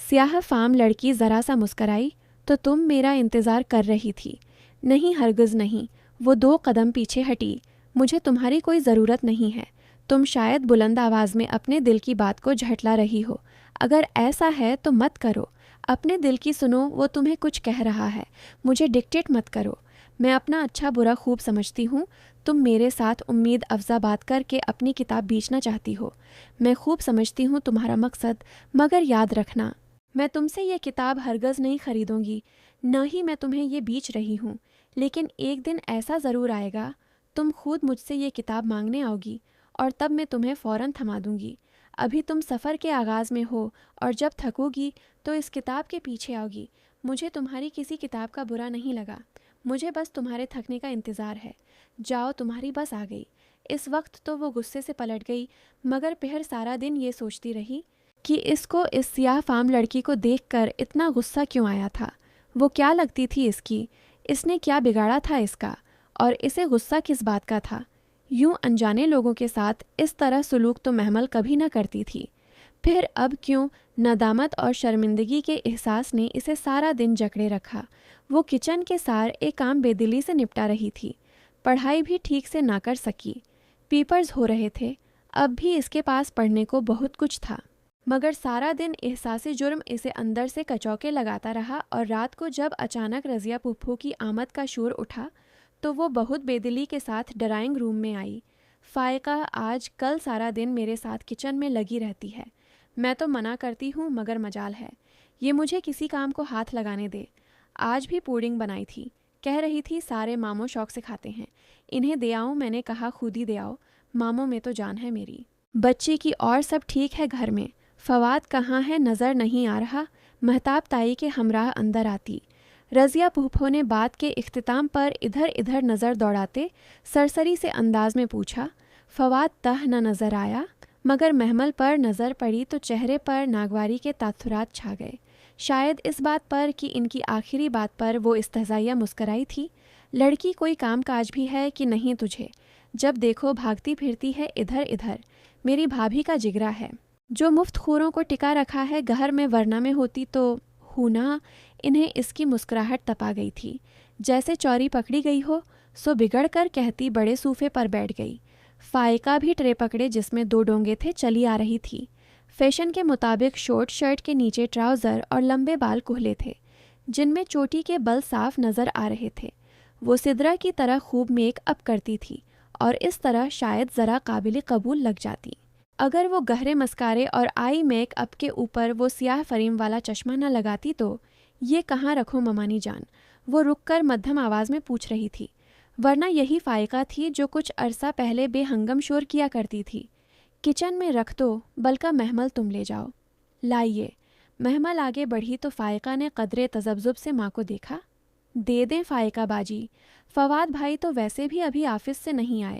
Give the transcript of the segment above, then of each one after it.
سیاہ فام لڑکی ذرا سا مسکرائی۔ تو تم میرا انتظار کر رہی تھی؟ نہیں، ہرگز نہیں۔ وہ 2 قدم پیچھے ہٹی۔ مجھے تمہاری کوئی ضرورت نہیں ہے۔ تم شاید بلند آواز میں اپنے دل کی بات کو جھٹلا رہی ہو۔ اگر ایسا ہے تو مت کرو۔ اپنے دل کی سنو، وہ تمہیں کچھ کہہ رہا ہے۔ مجھے ڈکٹیٹ مت کرو۔ میں اپنا اچھا برا خوب سمجھتی ہوں۔ تم میرے ساتھ امید افزا بات کر کے اپنی کتاب بیچنا چاہتی ہو۔ میں خوب سمجھتی ہوں تمہارا مقصد، مگر یاد رکھنا، میں تم سے یہ کتاب ہرگز نہیں خریدوں گی، نہ ہی میں تمہیں یہ بیچ رہی ہوں۔ لیکن ایک دن ایسا ضرور آئے گا، تم خود مجھ سے یہ کتاب مانگنے آؤ گی، اور تب میں تمہیں فوراً تھما دوں گی۔ ابھی تم سفر کے آغاز میں ہو، اور جب تھکو گی تو اس کتاب کے پیچھے آؤ گی۔ مجھے تمہاری کسی کتاب کا برا نہیں لگا، مجھے بس تمہارے تھکنے کا انتظار ہے۔ جاؤ، تمہاری بس آ گئی۔ اس وقت تو وہ غصے سے پلٹ گئی، مگر پھر سارا دن یہ سوچتی رہی کہ اس کو اس سیاہ فام لڑکی کو دیکھ کر اتنا غصہ کیوں آیا تھا۔ وہ کیا لگتی تھی اس کی؟ اس نے کیا بگاڑا تھا اس کا؟ اور اسے غصہ کس بات کا تھا؟ یوں انجانے لوگوں کے ساتھ اس طرح سلوک تو محمل کبھی نہ کرتی تھی۔ پھر اب کیوں ندامت اور شرمندگی کے احساس نے اسے سارا دن جکڑے رکھا۔ وہ کچن کے سار ایک کام بے دلی سے نپٹا رہی تھی، پڑھائی بھی ٹھیک سے نہ کر سکی۔ پیپرز ہو رہے تھے، اب بھی اس کے پاس پڑھنے کو بہت کچھ تھا، مگر سارا دن احساس جرم اسے اندر سے کچوکے لگاتا رہا، اور رات کو جب اچانک رضیہ پھپھو کی آمد کا شور اٹھا تو وہ بہت بے دلی کے ساتھ ڈرائنگ روم میں آئی۔ فائقہ آج کل سارا دن میرے ساتھ کچن میں لگی رہتی ہے۔ میں تو منع کرتی ہوں مگر مجال ہے، یہ مجھے کسی کام کو ہاتھ لگانے دے۔ آج بھی پوڈنگ بنائی تھی، کہہ رہی تھی سارے ماموں شوق سے کھاتے ہیں، انہیں دے آؤں؟ میں نے کہا خود ہی دے آؤ، ماموں میں تو جان ہے میری۔ بچی کی اور سب ٹھیک ہے گھر میں؟ فواد کہاں ہے؟ نظر نہیں آ رہا۔ مہتاب تائی کے ہمراہ اندر آتی۔ رضیہ پھوپھو نے بات کے اختتام پر ادھر ادھر نظر دوڑاتے سرسری سے انداز میں پوچھا، فواد تہ نہ نظر آیا؟ مگر محمل پر نظر پڑی تو چہرے پر ناگواری کے تاثرات چھا گئے، شاید اس بات پر کہ ان کی آخری بات پر وہ استہزائیہ مسکرائی تھی۔ لڑکی کوئی کام کاج بھی ہے کہ نہیں تجھے؟ جب دیکھو بھاگتی پھرتی ہے ادھر ادھر۔ میری بھابھی کا جگرا ہے، جو مفت خوروں کو ٹکا رکھا ہے گھر میں، ورنہ میں ہوتی تو ہونا۔ انہیں اس کی مسکراہٹ تپا گئی تھی، جیسے چوری پکڑی گئی ہو، سو بگڑ کر کہتی بڑے صوفے پر بیٹھ گئی۔ فائقہ بھی ٹرے پکڑے جس میں 2 ڈونگے تھے چلی آ رہی تھی۔ فیشن کے مطابق شورٹ شرٹ کے نیچے ٹراؤزر اور لمبے بال کہلے تھے، جن میں چوٹی کے بل صاف نظر آ رہے تھے۔ وہ سدرا کی طرح خوب میک اپ کرتی تھی، اور اس طرح شاید ذرا قابل قبول لگ جاتی اگر وہ گہرے مسکارے اور آئی میک اپ کے اوپر وہ سیاہ فریم والا چشمہ نہ لگاتی تو۔ یہ کہاں رکھوں ممانی جان؟ وہ رک کر مدھم آواز میں پوچھ رہی تھی، ورنہ یہی فائقہ تھی جو کچھ عرصہ پہلے بے ہنگم شور کیا کرتی تھی۔ کچن میں رکھ دو، بلکہ محمل تم لے جاؤ۔ لائیے۔ محمل آگے بڑھی تو فائقہ نے قدرے تذبذب سے ماں کو دیکھا۔ دے دیں فائقہ باجی، فواد بھائی تو ویسے بھی ابھی آفس سے نہیں آئے،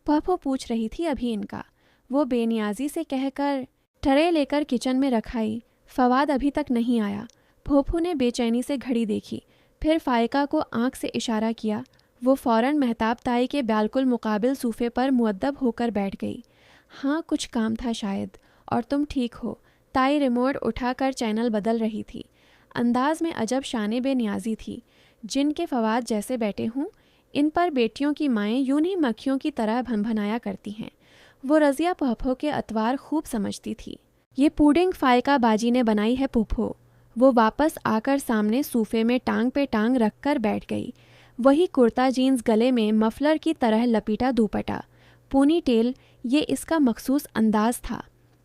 پھپھو پوچھ رہی تھی ابھی ان کا۔ وہ بے نیازی سے کہہ کر ٹرے لے کر کچن میں رکھائی۔ فواد ابھی تک نہیں آیا۔ پھوپھو نے بے چینی سے گھڑی دیکھی، پھر فائقہ کو آنکھ سے اشارہ کیا۔ وہ فوراً مہتاب تائی کے بالکل مقابل صوفے پر مؤدب ہو کر بیٹھ گئی۔ ہاں کچھ کام تھا شاید، اور تم ٹھیک ہو؟ تائی ریموٹ اٹھا کر چینل بدل رہی تھی، انداز میں عجب شان بے نیازی تھی۔ جن کے فواد جیسے بیٹے ہوں، ان پر بیٹیوں کی مائیں یوں ہی مکھیوں کی طرح بھنبھنایا کرتی ہیں۔ وہ رضیہ پھپھو کے اطوار خوب سمجھتی تھی۔ یہ پوڈنگ فائقہ باجی نے بنائی ہے پھپھو۔ وہ واپس آ کر سامنے صوفے میں ٹانگ پہ ٹانگ رکھ کر بیٹھ گئی۔ وہی کرتا جینز گلے میں مفلر کی طرح لپیٹا دوپٹا، پونی ٹیل، یہ اس کا مخصوص انداز تھا۔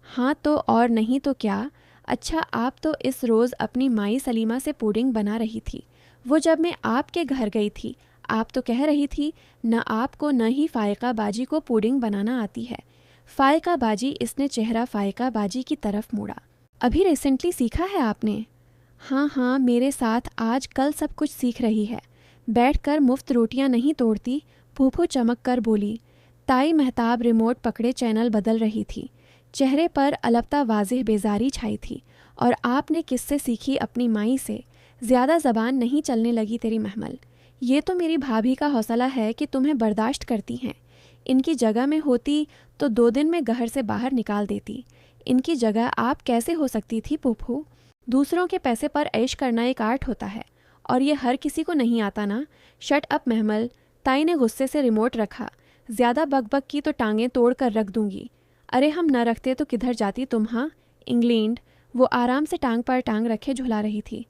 ہاں تو اور نہیں تو کیا؟ اچھا آپ تو اس روز اپنی مائی سلیمہ سے پوڈنگ بنا رہی تھی۔ وہ جب میں آپ کے گھر گئی تھی، آپ تو کہہ رہی تھی نہ آپ کو نہ ہی فائقہ باجی کو پوڈنگ بنانا آتی ہے۔ فائقہ باجی، اس نے چہرہ فائقہ باجی کی طرف موڑا۔ ابھی ریسنٹلی سیکھا ہے آپ نے؟ ہاں ہاں، میرے ساتھ آج کل سب کچھ سیکھ رہی ہے، بیٹھ کر مفت روٹیاں نہیں توڑتی، پھوپھو چمک کر بولی۔ تائی مہتاب ریموٹ پکڑے چینل بدل رہی تھی، چہرے پر البتہ واضح بیزاری چھائی تھی۔ اور آپ نے کس سے سیکھی؟ اپنی مائی سے؟ زیادہ زبان نہیں چلنے لگی تیری محمل۔ یہ تو میری بھابھی کا حوصلہ ہے کہ تمہیں برداشت کرتی ہیں، ان کی جگہ میں ہوتی تو 2 دن میں گھر سے باہر نکال دیتی۔ ان کی جگہ آپ کیسے ہو سکتی تھی پھوپھو؟ دوسروں کے پیسے پر عیش کرنا ایک آرٹ ہوتا ہے اور یہ ہر کسی کو نہیں آتا نا۔ شٹ اپ محمل، تائی نے غصے سے ریموٹ رکھا۔ زیادہ بک بک کی تو ٹانگیں توڑ کر رکھ دوں گی۔ ارے ہم نہ رکھتے تو کدھر جاتی تم؟ ہاں انگلینڈ۔ وہ آرام سے ٹانگ پر ٹانگ رکھے جھلا رہی تھی۔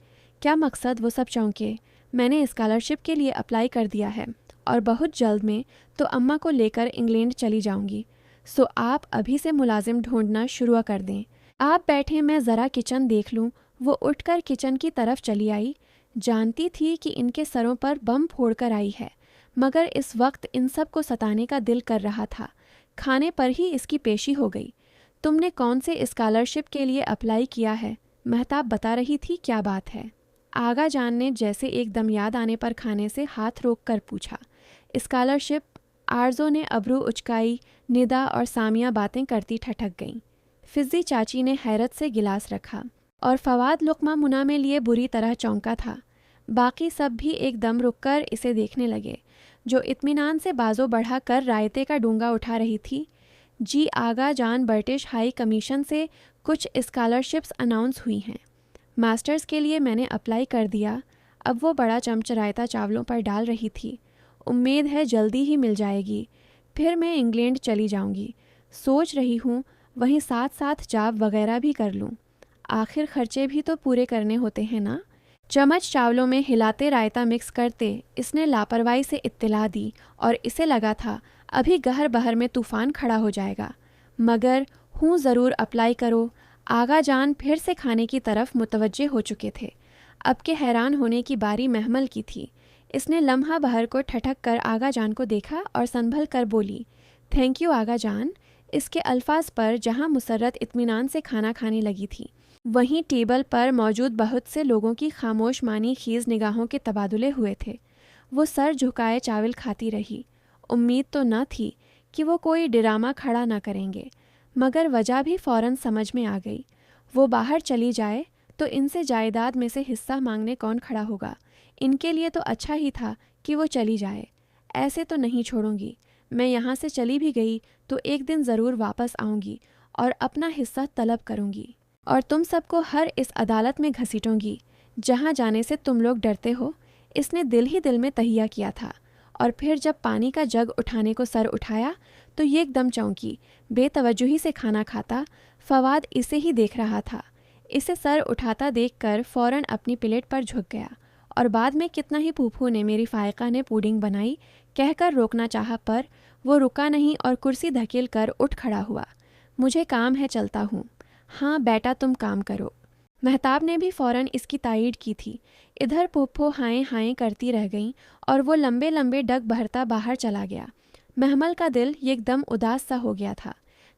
کیا مقصد؟ وہ سب چونکے۔ میں نے اسکالرشپ کے لیے اپلائی کر دیا ہے اور بہت جلد میں تو اماں کو لے کر انگلینڈ چلی جاؤں گی، سو آپ ابھی سے ملازم ڈھونڈنا شروع کر دیں۔ آپ بیٹھیں، میں ذرا کچن دیکھ لوں۔ وہ اٹھ کر کچن کی طرف چلی آئی۔ جانتی تھی کہ ان کے سروں پر بم پھوڑ کر آئی ہے، مگر اس وقت ان سب کو ستانے کا دل کر رہا تھا۔ کھانے پر ہی اس کی پیشی ہو گئی۔ تم نے کون سے اسکالرشپ کے لیے اپلائی کیا ہے؟ مہتاب بتا رہی تھی۔ کیا بات ہے؟ آغا جان نے جیسے ایک دم یاد آنے پر کھانے سے ہاتھ روک کر پوچھا۔ اسکالرشپ؟ آرزو نے ابرو اچکائی۔ ندا اور سامیہ باتیں کرتی ٹھٹک گئیں۔ فضی چاچی نے حیرت سے گلاس رکھا اور فواد لقمہ منا میں لیے بری طرح چونکا تھا۔ باقی سب بھی ایک دم رک کر اسے دیکھنے لگے، جو اطمینان سے بازو بڑھا کر رائتے کا ڈونگا اٹھا رہی تھی۔ جی آغا جان، برٹش ہائی کمیشن سے کچھ اسکالرشپس اناؤنس ہوئی ہیں۔ ماسٹرز کے لیے میں نے اپلائی کر دیا۔ اب وہ بڑا چمچ رائتا چاولوں پر ڈال رہی تھی۔ امید ہے جلدی ہی مل جائے گی، پھر میں انگلینڈ چلی جاؤں گی۔ سوچ رہی ہوں وہیں ساتھ ساتھ جاب وغیرہ بھی کر لوں، آخر خرچے بھی تو پورے کرنے ہوتے ہیں نا۔ چمچ چاولوں میں ہلاتے رائتا مکس کرتے اس نے لاپرواہی سے اطلاع دی اور اسے لگا تھا ابھی گہر بہر میں طوفان کھڑا ہو جائے گا۔ مگر ہوں ضرور اپلائی کرو۔ آغا جان پھر سے کھانے کی طرف متوجہ ہو چکے تھے۔ اب کے حیران ہونے کی باری محمل کی تھی۔ اس نے لمحہ بہر کو ٹھٹک کر آغا جان کو دیکھا اور سنبھل کر بولی، تھینک یو آغا جان۔ اس کے الفاظ پر جہاں مسرت اطمینان سے کھانا کھانے لگی تھی، وہیں ٹیبل پر موجود بہت سے لوگوں کی خاموش مانی خیز نگاہوں کے تبادلے ہوئے تھے۔ وہ سر جھکائے چاول کھاتی رہی۔ امید تو نہ تھی کہ وہ کوئی ڈرامہ کھڑا نہ کریں گے، مگر وجہ بھی فوراً سمجھ میں آ گئی۔ وہ باہر چلی جائے تو ان سے جائیداد میں سے حصہ مانگنے کون کھڑا ہوگا؟ ان کے لیے تو اچھا ہی تھا کہ وہ چلی جائے۔ ایسے تو نہیں چھوڑوں گی، میں یہاں سے چلی بھی گئی تو ایک دن ضرور واپس آؤں گی اور اپنا حصہ طلب کروں گی، اور تم سب کو ہر اس عدالت میں گھسیٹوں گی جہاں جانے سے تم لوگ ڈرتے ہو۔ اس نے دل ہی دل میں تہیہ کیا تھا، اور پھر جب پانی کا جگ اٹھانے کو سر اٹھایا تو یہ ایک دم چونکی۔ بے توجہی سے کھانا کھاتا فواد اسے ہی دیکھ رہا تھا۔ اسے سر اٹھاتا دیکھ کر فوراً اپنی پلیٹ پر جھک گیا، اور بعد میں کتنا ہی پھوپھو نے میری فائقہ نے پوڈنگ بنائی کہہ کر روکنا چاہا، پر وہ رکا نہیں اور کرسی دھکیل کر اٹھ کھڑا ہوا۔ مجھے کام ہے، چلتا ہوں۔ ہاں بیٹا تم کام کرو۔ مہتاب نے بھی فوراً اس کی تائید کی تھی۔ ادھر پھوپھو ہائیں ہائیں کرتی رہ گئیں اور وہ لمبے لمبے ڈگ بھرتا باہر چلا گیا۔ محمل کا دل ایک دم اداس سا ہو گیا تھا۔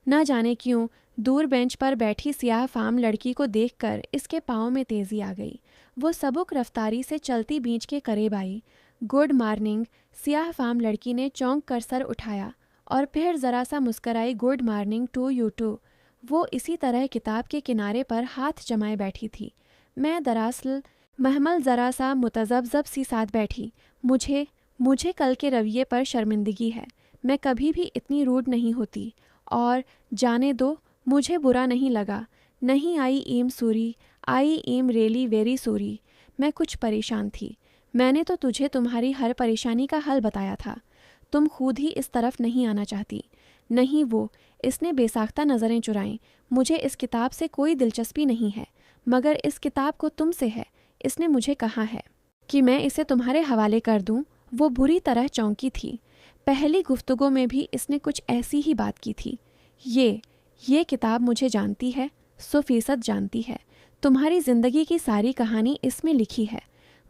نہ جانے کیوں دور بینچ پر بیٹھی سیاہ فام لڑکی کو دیکھ کر اس کے پاؤں میں تیزی آ گئی۔ وہ سبک رفتاری سے چلتی بینچ کے قریب آئی۔ Good morning. سیاہ فام لڑکی نے چونک کر سر اٹھایا اور پھر ذرا سا مسکرائی۔ Good morning to you too. وہ اسی طرح کتاب کے کنارے پر ہاتھ جمائے بیٹھی تھی۔ میں دراصل، محمل ذرا سا متذبذب سی ساتھ بیٹھی، مجھے کل کے رویے پر شرمندگی ہے۔ میں کبھی بھی اتنی روڈ نہیں ہوتی، اور جانے دو، مجھے برا نہیں لگا۔ نہیں، I am sorry, I am really very sorry. میں کچھ پریشان تھی۔ میں نے تو تجھے تمہاری ہر پریشانی کا حل بتایا تھا، تم خود ہی اس طرف نہیں آنا چاہتی۔ نہیں وہ، اس نے بے ساختہ نظریں چرائیں، مجھے اس کتاب سے کوئی دلچسپی نہیں ہے، مگر اس کتاب کو تم سے ہے۔ اس نے مجھے کہا ہے کہ میں اسے تمہارے حوالے کر دوں۔ وہ بری طرح چونکی تھی۔ پہلی گفتگو میں بھی اس نے کچھ ایسی ہی بات کی تھی۔ یہ کتاب مجھے جانتی ہے، 100% جانتی ہے۔ تمہاری زندگی کی ساری کہانی اس میں لکھی ہے،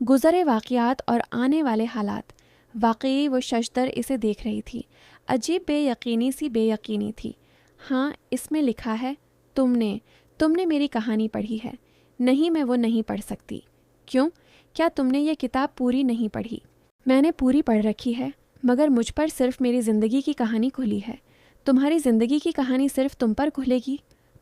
گزرے واقعات اور آنے والے حالات۔ واقعی وہ ششدر اسے دیکھ رہی تھی، عجیب بے یقینی سی بے یقینی تھی۔ ہاں اس میں لکھا ہے، تم نے میری کہانی پڑھی ہے؟ نہیں، میں وہ نہیں پڑھ سکتی۔ کیوں؟ کیا تم نے یہ کتاب پوری نہیں پڑھی؟ میں نے پوری پڑھ رکھی ہے، مگر مجھ پر صرف میری زندگی کی کہانی کھلی ہے۔ تمہاری زندگی کی کہانی صرف تم پر کھلے گی؟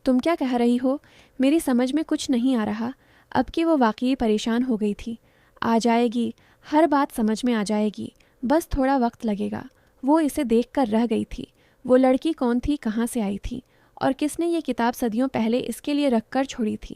تم کیا کہہ رہی ہو؟ میری سمجھ میں کچھ نہیں آ رہا۔ اب کہ وہ واقعی پریشان ہو گئی تھی۔ آ جائے گی، ہر بات سمجھ میں آ جائے گی، بس تھوڑا وقت لگے گا۔ وہ اسے دیکھ کر رہ گئی تھی۔ وہ لڑکی کون تھی، کہاں سے آئی تھی، اور کس نے یہ کتاب صدیوں پہلے اس کے لیے رکھ کر چھوڑی تھی؟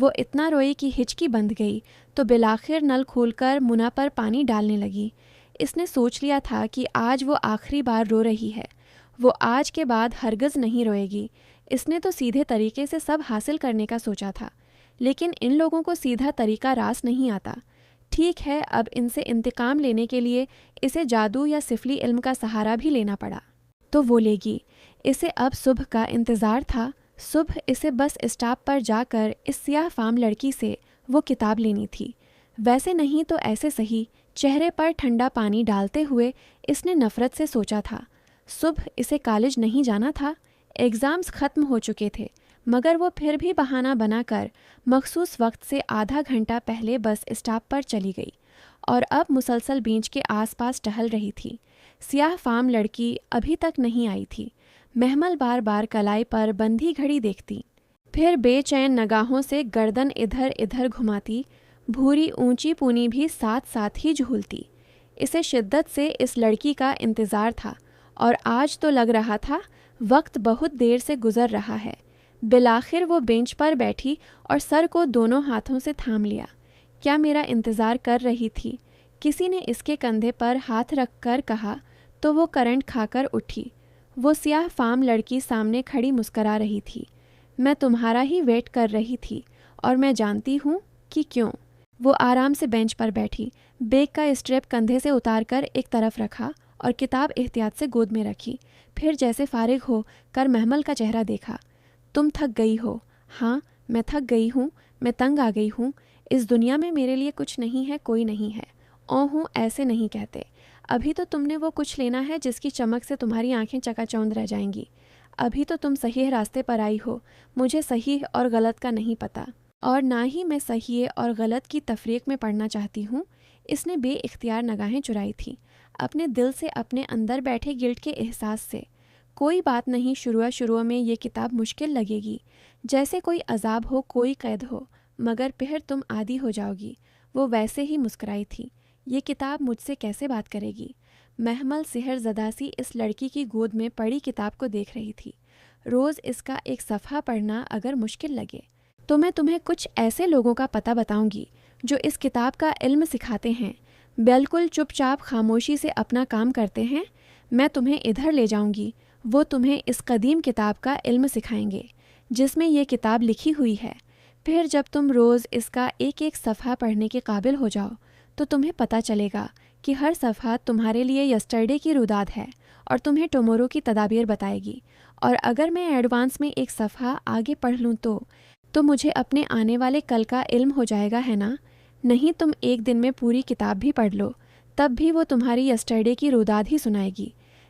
وہ اتنا روئی کہ ہچکی بندھ گئی تو بالآخر نل کھول کر منا پر پانی ڈالنے لگی۔ اس نے سوچ لیا تھا کہ آج وہ آخری بار رو رہی ہے، وہ آج کے بعد ہرگز نہیں روئے گی۔ اس نے تو سیدھے طریقے سے سب حاصل کرنے کا سوچا تھا، لیکن ان لوگوں کو سیدھا طریقہ راست نہیں آتا۔ ٹھیک ہے، اب ان سے انتقام لینے کے لیے اسے جادو یا سفلی علم کا سہارا بھی لینا پڑا تو وہ لے گی۔ اسے اب صبح کا انتظار تھا۔ صبح اسے بس اسٹاپ پر جا کر اس سیاہ فام لڑکی سے وہ کتاب لینی تھی۔ ویسے نہیں تو ایسے صحیح، چہرے پر ٹھنڈا پانی ڈالتے ہوئے اس نے نفرت سے سوچا تھا۔ صبح اسے کالج نہیں جانا تھا، ایگزامز ختم ہو چکے تھے، مگر وہ پھر بھی بہانہ بنا کر مخصوص وقت سے آدھا گھنٹہ پہلے بس اسٹاپ پر چلی گئی اور اب مسلسل بینچ کے آس پاس ٹہل رہی تھی۔ سیاہ فام لڑکی ابھی تک نہیں آئی تھی۔ محمل بار بار کلائی پر بندھی گھڑی دیکھتی، پھر بے چین نگاہوں سے گردن ادھر ادھر گھماتی، بھوری اونچی پونی بھی ساتھ ساتھ ہی جھولتی۔ اسے شدت سے اس لڑکی کا انتظار تھا اور آج تو لگ رہا تھا وقت بہت دیر سے گزر رہا ہے۔ بالآخر وہ بینچ پر بیٹھی اور سر کو دونوں ہاتھوں سے تھام لیا۔ کیا میرا انتظار کر رہی تھی؟ کسی نے اس کے کندھے پر ہاتھ رکھ کر کہا تو وہ کرنٹ کھا کر اٹھی۔ وہ سیاہ فام لڑکی سامنے کھڑی مسکرا رہی تھی۔ میں تمہارا ہی ویٹ کر رہی تھی اور میں جانتی ہوں کہ کیوں۔ وہ آرام سے بینچ پر بیٹھی، بیگ کا اسٹریپ کندھے سے اتار کر ایک طرف رکھا اور کتاب احتیاط سے گود میں رکھی، پھر جیسے فارغ ہو کر محمل کا چہرہ دیکھا۔ تم تھک گئی ہو؟ ہاں، میں تھک گئی ہوں، میں تنگ آ گئی ہوں۔ اس دنیا میں میرے لیے کچھ نہیں ہے، کوئی نہیں ہے۔ ہوں ایسے نہیں کہتے۔ ابھی تو تم نے وہ کچھ لینا ہے جس کی چمک سے تمہاری آنکھیں چکا چوندھ رہ جائیں گی۔ ابھی تو تم صحیح راستے پر آئی ہو۔ مجھے صحیح اور غلط کا نہیں پتہ، اور نہ ہی میں صحیح اور غلط کی تفریق میں پڑھنا چاہتی ہوں۔ اس نے بے اختیار نگاہیں چرائی تھیں، اپنے دل سے، اپنے اندر بیٹھے گلٹ کے احساس سے۔ کوئی بات نہیں، شروع میں یہ کتاب مشکل لگے گی، جیسے کوئی عذاب ہو، کوئی قید ہو، مگر پھر تم عادی ہو جاؤ گی۔ وہ ویسے ہی مسکرائی تھی۔ یہ کتاب مجھ سے کیسے بات کرے گی؟ محمل سحر زدہ سی اس لڑکی کی گود میں پڑی کتاب کو دیکھ رہی تھی۔ روز اس کا ایک صفحہ پڑھنا اگر مشکل لگے تو میں تمہیں کچھ ایسے لوگوں کا پتہ بتاؤں گی جو اس کتاب کا علم سکھاتے ہیں، بالکل چپ چاپ خاموشی سے اپنا کام کرتے ہیں۔ میں تمہیں ادھر لے جاؤں گی، وہ تمہیں اس قدیم کتاب کا علم سکھائیں گے جس میں یہ کتاب لکھی ہوئی ہے۔ پھر جب تم روز اس کا ایک ایک صفحہ پڑھنے کے قابل ہو جاؤ تو تمہیں پتہ چلے گا کہ ہر صفحہ تمہارے لیے یسٹرڈے کی روداد ہے اور تمہیں ٹمورو کی تدابیر بتائے گی۔ اور اگر میں ایڈوانس میں ایک صفحہ آگے پڑھ لوں تو مجھے اپنے آنے والے کل کا علم ہو جائے گا، ہے نا؟ نہیں، تم ایک دن میں پوری کتاب بھی پڑھ لو تب بھی وہ تمہاری یسٹرڈے کی روداد ہی سنائے گی۔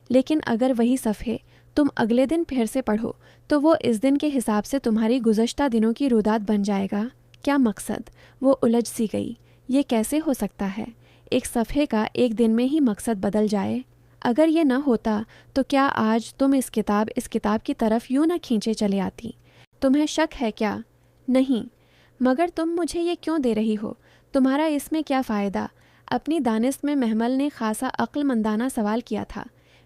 لیکن اگر وہی صفحے تم اگلے دن پھر سے پڑھو تو وہ اس دن کے حساب سے تمہاری گزشتہ دنوں کی روداد بن جائے گا۔ کیا مقصد؟ وہ الجھ سی گئی۔ یہ کیسے ہو سکتا ہے؟ ایک صفحے کا ایک دن میں ہی مقصد بدل جائے؟ اگر یہ نہ ہوتا تو کیا آج تم اس کتاب کی طرف یوں نہ کھینچے چلے آتی؟ تمہیں شک ہے کیا؟ نہیں، مگر تم مجھے یہ کیوں دے رہی ہو؟ تمہارا اس میں کیا فائدہ؟ اپنی دانست میں محمل نے خاصا عقل مندانہ سوال کیا تھا۔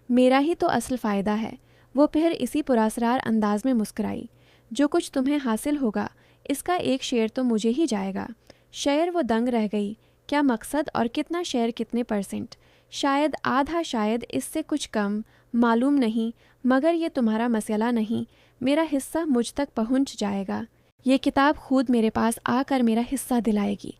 میرا ہی تو اصل فائدہ ہے۔ وہ پھر اسی پراسرار انداز میں مسکرائی۔ جو کچھ تمہیں حاصل ہوگا اس کا ایک شیئر تو مجھے ہی جائے گا۔ شعر وہ دنگ رہ گئی۔ کیا مقصد اور کتنا شعر، کتنے پرسنٹ؟ شاید آدھا، شاید اس سے کچھ کم، معلوم نہیں، مگر یہ تمہارا مسئلہ نہیں۔ میرا حصہ مجھ تک پہنچ جائے گا۔ یہ کتاب خود میرے پاس آ کر میرا حصہ دلائے گی۔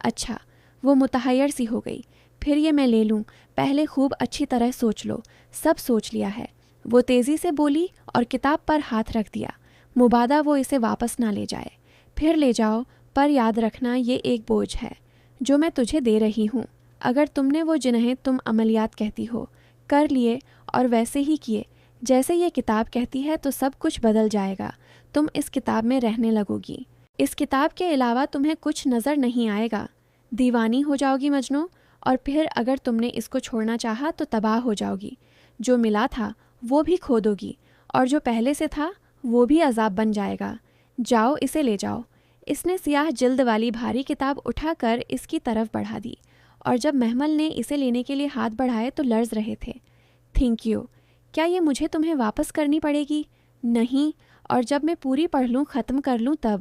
اچھا، وہ متحیر سی ہو گئی۔ پھر یہ میں لے لوں؟ پہلے خوب اچھی طرح سوچ لو۔ سب سوچ لیا ہے، وہ تیزی سے بولی اور کتاب پر ہاتھ رکھ دیا، مبادا وہ اسے واپس نہ لے جائے۔ پھر لے جاؤ، پر یاد رکھنا یہ ایک بوجھ ہے جو میں تجھے دے رہی ہوں۔ اگر تم نے وہ جنہیں تم عملیات کہتی ہو کر لیے اور ویسے ہی کیے جیسے یہ کتاب کہتی ہے تو سب کچھ بدل جائے گا۔ تم اس کتاب میں رہنے لگو گی۔ اس کتاب کے علاوہ تمہیں کچھ نظر نہیں آئے گا۔ دیوانی ہو جاؤ گی مجنوں، اور پھر اگر تم نے اس کو چھوڑنا چاہا تو تباہ ہو جاؤ گی۔ جو ملا تھا وہ بھی کھو دو گی، اور جو پہلے سے تھا وہ بھی عذاب بن جائے گا۔ جاؤ، اسے لے جاؤ۔ اس نے سیاہ جلد والی بھاری کتاب اٹھا کر اس کی طرف بڑھا دی، اور جب محمل نے اسے لینے کے لیے ہاتھ بڑھائے تو لرز رہے تھے۔ Thank you. کیا یہ مجھے تمہیں واپس کرنی پڑے گی؟ نہیں، اور جب میں پوری پڑھ لوں، ختم کر لوں تب؟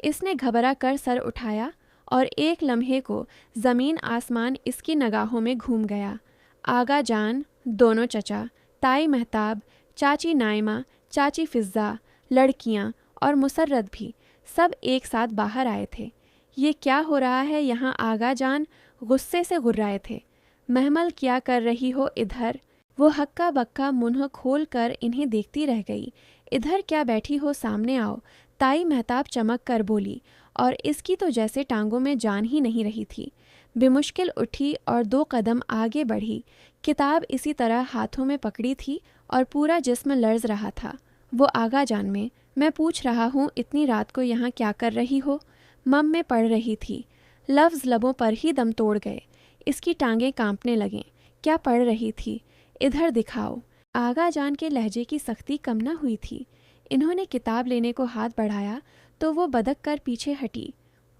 اس نے گھبرا کر سر اٹھایا اور ایک لمحے کو زمین آسمان اس کی نگاہوں میں گھوم گیا۔ آغا جان، دونوں چچا، تائی مہتاب، چاچی نائمہ، چاچی فضہ، لڑکیاں اور مسرت بھی سب ایک ساتھ باہر آئے تھے۔ یہ کیا ہو رہا ہے یہاں؟ آغا جان غصے سے غرائے تھے۔ محمل کیا کر رہی ہو ادھر؟ وہ ہکا بکا منہ کھول کر انہیں دیکھتی رہ گئی۔ ادھر کیا بیٹھی ہو، سامنے آؤ، تائی مہتاب چمک کر بولی، اور اس کی تو جیسے ٹانگوں میں جان ہی نہیں رہی تھی۔ بمشکل اٹھی اور 2 قدم آگے بڑھی۔ کتاب اسی طرح ہاتھوں میں پکڑی تھی اور پورا جسم لرز رہا تھا۔ وہ آغا جان میں پوچھ رہا ہوں اتنی رات کو یہاں کیا کر رہی ہو؟ مم میں پڑھ رہی تھی۔ لفظ لبوں پر ہی دم توڑ گئے۔ اس کی ٹانگیں کانپنے لگیں۔ کیا پڑھ رہی تھی؟ ادھر دکھاؤ۔ آغا جان کے لہجے کی سختی کم نہ ہوئی تھی۔ انہوں نے کتاب لینے کو ہاتھ بڑھایا تو وہ بدک کر پیچھے ہٹی۔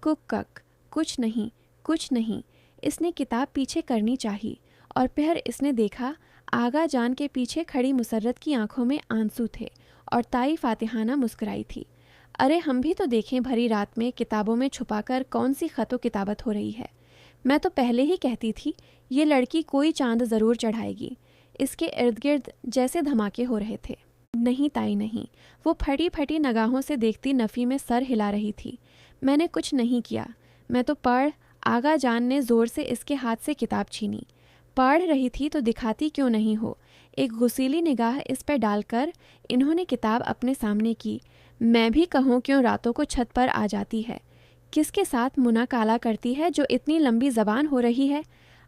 کک کک، کچھ نہیں، کچھ نہیں۔ اس نے کتاب پیچھے کرنی چاہی اور پھر اس نے دیکھا آغا جان کے پیچھے کھڑی مسرت کی آنکھوں میں آنسو تھے اور تائی فاتحانہ مسکرائی تھی۔ ارے ہم بھی تو دیکھیں بھری رات میں کتابوں میں چھپا کر کون سی خط و کتابت ہو رہی ہے۔ میں تو پہلے ہی کہتی تھی یہ لڑکی کوئی چاند ضرور چڑھائے گی۔ اس کے ارد گرد جیسے دھماکے ہو رہے تھے۔ نہیں تائی نہیں، وہ پھٹی پھٹی نگاہوں سے دیکھتی نفی میں سر ہلا رہی تھی۔ میں نے کچھ نہیں کیا، میں تو پڑھ۔ آغا جان نے زور سے اس کے ہاتھ سے کتاب چھینی۔ پڑھ رہی تھی تو دکھاتی کیوں نہیں ہو؟ ایک غسیلی نگاہ اس پہ ڈال کر انہوں نے کتاب اپنے سامنے کی۔ میں بھی کہوں کیوں راتوں کو چھت پر آ جاتی ہے؟ کس کے ساتھ منہ کالا کرتی ہے جو اتنی لمبی زبان ہو رہی ہے؟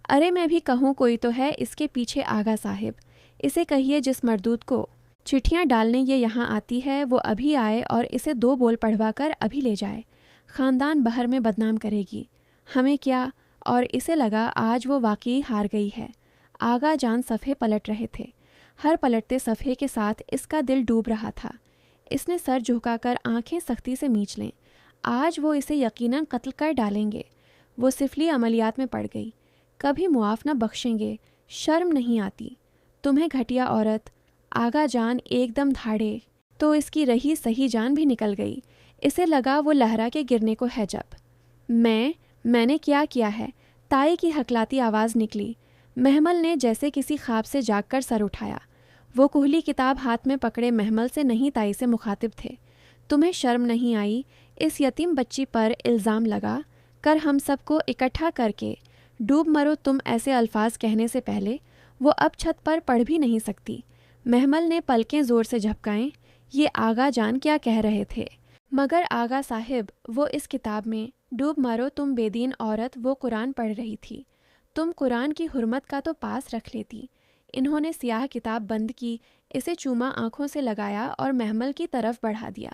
ارے میں بھی کہوں کوئی تو ہے اس کے پیچھے آغا صاحب۔ اسے کہیے جس مردود کو چٹھیاں ڈالنے یہ یہاں آتی ہے وہ ابھی آئے اور اسے 2 بول پڑھوا کر ابھی لے جائے۔ خاندان بہر میں بدنام کرے گی۔ ہمیں کیا؟ اور اسے لگا آج وہ واقعی ہار گئی ہے۔ آغا جان صفحے پلٹ رہے تھے۔ ہر پلٹتے صفحے کے ساتھ اس کا دل ڈوب رہا تھا۔ اس نے سر جھکا کر آنکھیں سختی سے میچ لیں۔ آج وہ اسے یقیناً قتل کر ڈالیں گے۔ وہ سفلی عملیات میں پڑ گئی۔ کبھی معاف نہ بخشیں گے۔ شرم نہیں آتی تمہیں گھٹیا عورت؟ آغا جان ایک دم دھاڑے تو اس کی رہی صحیح جان بھی نکل گئی۔ اسے لگا وہ لہرا کے گرنے کو ہے جب۔ میں نے کیا ہے؟ تائی کی ہکلاتی آواز نکلی۔ محمل نے جیسے کسی خواب سے جاگ کر سر اٹھایا۔ وہ کوہلی کتاب ہاتھ میں پکڑے محمل سے نہیں تائی سے مخاطب تھے۔ تمہیں شرم نہیں آئی؟ اس یتیم بچی پر الزام لگا کر ہم سب کو اکٹھا کر کے ڈوب مرو تم ایسے الفاظ کہنے سے پہلے وہ اب چھت پر پڑھ بھی نہیں سکتی۔ محمل نے پلکیں زور سے جھپکائیں۔ یہ آغا جان کیا کہہ رہے تھے؟ مگر آغا صاحب وہ اس کتاب میں ڈوب مرو تم بے دین عورت وہ قرآن پڑھ رہی تھی۔ تم قرآن کی حرمت کا تو پاس رکھ لیتی۔ انہوں نے سیاہ کتاب بند کی، اسے چوما آنکھوں سے لگایا اور محمل کی طرف بڑھا دیا۔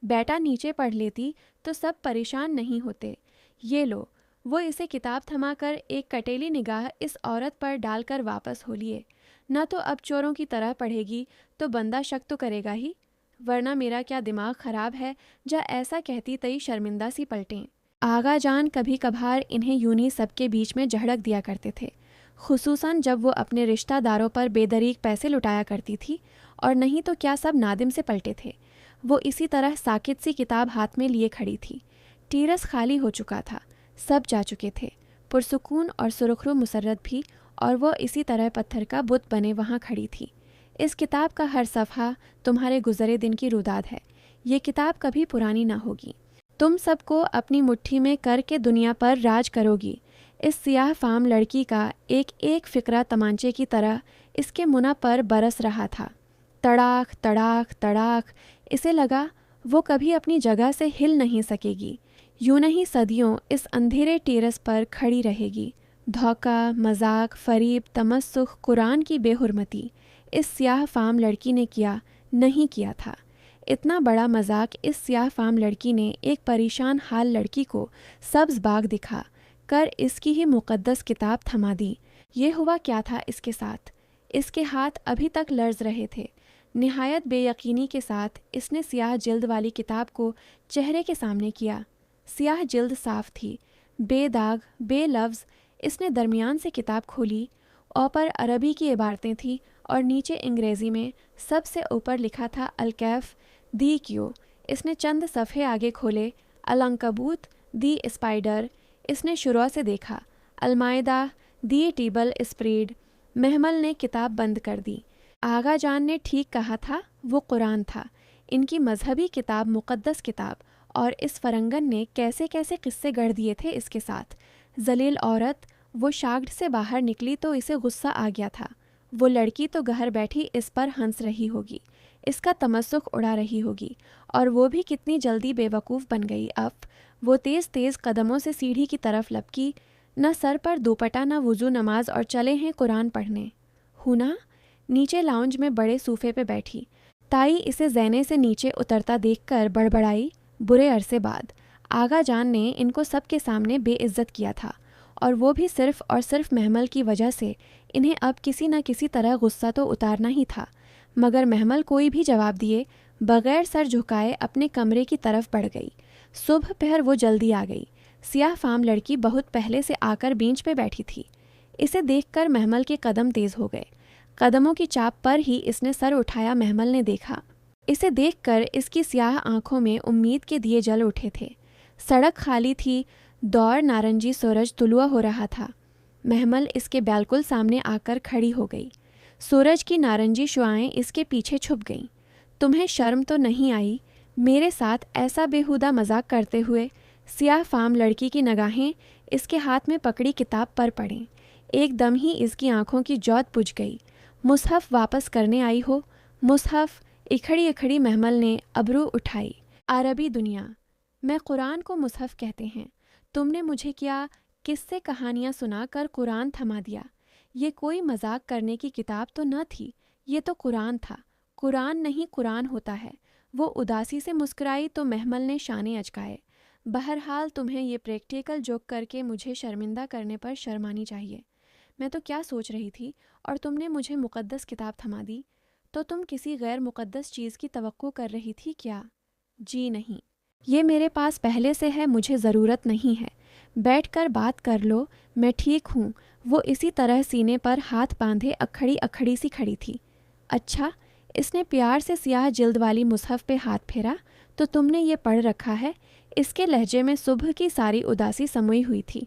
بیٹا نیچے پڑھ لیتی تو سب پریشان نہیں ہوتے۔ یہ لو۔ وہ اسے کتاب تھما کر ایک کٹیلی نگاہ اس عورت پر ڈال کر واپس ہو لیے۔ نہ تو اب چوروں کی طرح پڑھے گی تو بندہ شک تو کرے گا ہی، ورنہ میرا کیا دماغ خراب ہے جا ایسا کہتی تئی شرمندہ سی پلٹیں۔ آغا جان کبھی کبھار انہیں یونی سب کے بیچ میں جھڑک دیا کرتے تھے، خصوصاً جب وہ اپنے رشتہ داروں پر بے دریغ پیسے لٹایا کرتی تھی، اور نہیں تو کیا سب نادم سے پلٹے تھے۔ وہ اسی طرح ساکت سی کتاب ہاتھ میں لیے کھڑی تھی۔ ٹیرس خالی ہو چکا تھا، سب جا چکے تھے، پرسکون اور سرخرو مسرت بھی، اور وہ اسی طرح پتھر کا بت بنے وہاں کھڑی تھی۔ اس کتاب کا ہر صفحہ تمہارے گزرے دن کی روداد ہے۔ یہ کتاب کبھی پرانی نہ ہوگی۔ تم سب کو اپنی مٹھی میں کر کے دنیا پر راج کرو گی۔ اس سیاہ فام لڑکی کا ایک ایک فقرہ تمانچے کی طرح اس کے منہ پر برس رہا تھا۔ تڑاک تڑاک تڑاک۔ اسے لگا وہ کبھی اپنی جگہ سے ہل نہیں سکے گی، یوں نہیں صدیوں اس اندھیرے ٹیرس پر کھڑی رہے گی۔ دھوکہ، مذاق، فریب، تمسخ، قرآن کی بے حرمتی اس سیاہ فام لڑکی نے کیا نہیں کیا تھا۔ اتنا بڑا مذاق اس سیاہ فام لڑکی نے ایک پریشان حال لڑکی کو سبز باغ دکھا کر اس کی ہی مقدس کتاب تھما دی۔ یہ ہوا کیا تھا اس کے ساتھ؟ اس کے ہاتھ ابھی تک لرز رہے تھے۔ نہایت بے یقینی کے ساتھ اس نے سیاہ جلد والی کتاب کو چہرے کے سامنے کیا۔ سیاہ جلد صاف تھی، بے داغ، بے لفظ۔ اس نے درمیان سے کتاب کھولی، اوپر عربی کی عبارتیں تھیں اور نیچے انگریزی میں سب سے اوپر لکھا تھا الکیف دی کیو۔ اس نے چند صفحے آگے کھولے، العنکبوت دی اسپائڈر، اس نے شروع سے دیکھا۔ المائدہ دی ٹیبل اسپریڈ، محمل نے کتاب بند کر دی۔ آغا جان نے ٹھیک کہا تھا، وہ قرآن تھا، ان کی مذہبی کتاب، مقدس کتاب، اور اس فرنگن نے کیسے کیسے قصے گڑھ دیے تھے اس کے ساتھ۔ ذلیل عورت، وہ شاگرد سے باہر نکلی تو اسے غصہ آ گیا تھا۔ وہ لڑکی تو گھر بیٹھی اس پر ہنس رہی ہوگی، اس کا تمسخ اڑا رہی ہوگی، اور وہ بھی کتنی جلدی بے وقوف بن گئی۔ اب وہ تیز تیز قدموں سے سیڑھی کی طرف لپکی، نہ سر پر دوپٹہ، نہ وضو، نماز، اور چلے ہیں قرآن پڑھنے۔ ہونا نیچے لاؤنج میں بڑے صوفے پہ بیٹھی، تائی اسے زینے سے نیچے اترتا دیکھ کر بڑبڑائی، برے عرصے بعد آغا جان نے ان کو سب کے سامنے بے عزت کیا تھا، اور وہ بھی صرف اور صرف محمل کی وجہ سے۔ انہیں اب کسی نہ کسی طرح غصہ تو اتارنا ہی تھا، مگر محمل کوئی بھی جواب دیے بغیر سر جھکائے اپنے کمرے کی طرف بڑھ گئی۔ صبح پہر وہ جلدی آ گئی۔ سیاہ فام لڑکی بہت پہلے سے آ کر بینچ پہ بیٹھی تھی۔ اسے دیکھ کر محمل کے قدم تیز ہو گئے۔ قدموں کی چاپ پر ہی اس نے سر اٹھایا۔ محمل نے دیکھا، اسے دیکھ کر اس کی سیاہ آنکھوں میں امید کے دیے جل اٹھے تھے۔ سڑک خالی تھی، دور نارنجی سورج طلوع ہو رہا تھا۔ محمل اس کے بالکل سامنے آ کر کھڑی ہو گئی۔ سورج کی نارنجی شعاعیں اس کے پیچھے چھپ گئیں۔ تمہیں شرم تو نہیں آئی میرے ساتھ ایسا بیہودہ مذاق کرتے ہوئے؟ سیاہ فام لڑکی کی نگاہیں اس کے ہاتھ میں پکڑی کتاب پر پڑیں۔ ایک دم ہی اس کی آنکھوں کی جوت بجھ گئی۔ مصحف واپس کرنے آئی ہو؟ مصحف؟ اکھڑی اکھڑی محمل نے ابرو اٹھائی۔ عربی دنیا میں قرآن کو مصحف کہتے ہیں۔ تم نے مجھے کیا قصے کہانیاں سنا کر قرآن تھما دیا؟ یہ کوئی مذاق کرنے کی کتاب تو نہ تھی، یہ تو قرآن تھا۔ قرآن نہیں قرآن ہوتا ہے۔ وہ اداسی سے مسکرائی تو محمل نے شانے اچکائے۔ بہرحال تمہیں یہ پریکٹیکل جوک کر کے مجھے شرمندہ کرنے پر شرم آنی چاہیے۔ میں تو کیا سوچ رہی تھی، اور تم نے مجھے مقدس کتاب تھما دی، تو تم کسی غیر مقدس چیز کی توقع کر رہی تھی کیا؟ جی نہیں، یہ میرے پاس پہلے سے ہے، مجھے ضرورت نہیں ہے۔ بیٹھ کر بات کر لو، میں ٹھیک ہوں۔ وہ اسی طرح سینے پر ہاتھ باندھے اکھڑی اکھڑی سی کھڑی تھی۔ اچھا، اس نے پیار سے سیاہ جلد والی مصحف پہ ہاتھ پھیرا، تو تم نے یہ پڑھ رکھا ہے؟ اس کے لہجے میں صبح کی ساری اداسی سموئی ہوئی تھی۔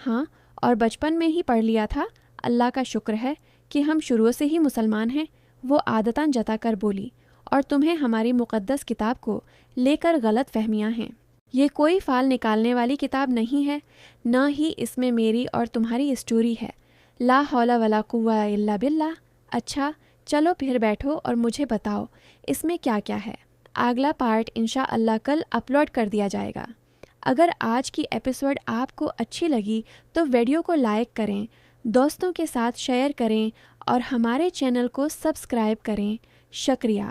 ہاں، اور بچپن میں ہی پڑھ لیا تھا۔ اللہ کا شکر ہے کہ ہم شروع سے ہی مسلمان ہیں، وہ عادتاً جتا کر بولی، اور تمہیں ہماری مقدس کتاب کو لے کر غلط فہمیاں ہیں۔ یہ کوئی فال نکالنے والی کتاب نہیں ہے، نہ ہی اس میں میری اور تمہاری اسٹوری ہے۔ لا حول ولا قوہ الا باللہ۔ اچھا چلو پھر بیٹھو اور مجھے بتاؤ اس میں کیا کیا ہے۔ اگلا پارٹ انشاءاللہ کل اپلوڈ کر دیا جائے گا۔ اگر آج کی ایپیسوڈ آپ کو اچھی لگی تو ویڈیو کو لائک کریں، دوستوں کے ساتھ شیئر کریں، اور ہمارے چینل کو سبسکرائب کریں۔ شکریہ۔